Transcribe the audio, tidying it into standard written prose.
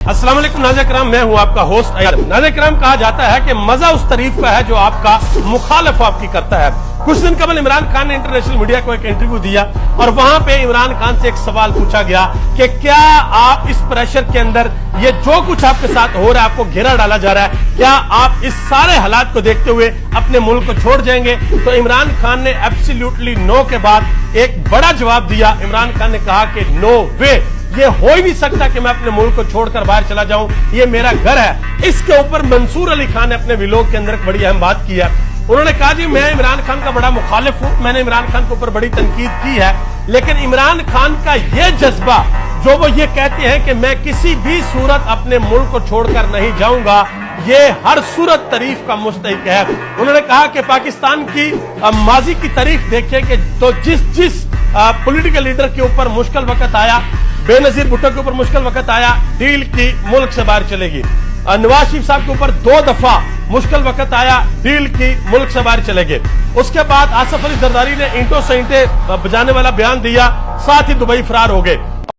अस्सलाम वालेकुम नाज़रीन किराम, मैं हूं आपका होस्ट अयार। नाज़रीन किराम, कहा जाता है कि मजा उस तारीफ का है जो आपका मुखालिफ आपकी करता है। कुछ दिन कबल इमरान खान ने इंटरनेशनल मीडिया को एक इंटरव्यू दिया और वहां पे इमरान खान से एक सवाल पूछा गया कि क्या आप इस प्रेशर के अंदर, ये जो कुछ आपके साथ हो रहा है, आपको घेरा डाला जा रहा है, क्या आप इस सारे हालात को देखते हुए अपने मुल्क को छोड़ जाएंगे? तो इमरान खान ने एब्सोल्युटली नो के बाद एक बड़ा जवाब दिया। इमरान खान ने कहा कि नो वे, ये हो ही नहीं सकता कि मैं अपने मुल्क को छोड़कर बाहर चला जाऊं, ये मेरा घर है। इसके ऊपर मंसूर अली खान ने अपने व्लॉग के अंदर एक बड़ी अहम बात की है। उन्होंने कहा जी मैं इमरान खान का बड़ा मुखालिफ हूं, मैंने इमरान खान के ऊपर बड़ी तनकीद की है, लेकिन इमरान खान का ये जज्बा जो वो ये कहते हैं कि मैं किसी भी सूरत अपने मुल्क को छोड़कर नहीं जाऊंगा, ये हर सूरत तारीफ का मुस्तहिक है। उन्होंने कहा कि पाकिस्तान की माजी की तारीख देखें कि तो जिस पॉलिटिकल लीडर के ऊपर मुश्किल वक्त आया, बेनजीर भुट्टो के ऊपर मुश्किल वक्त आया, डील की मुल्क से बाहर चलेगी। नवाज शरीफ साहब के ऊपर 2 दफा मुश्किल वक्त आया, डील की मुल्क से बाहर चले गए। उसके बाद आसिफ अली जरदारी ने ईंटों से ईंटें बजाने वाला बयान दिया, साथ ही दुबई फरार हो गए।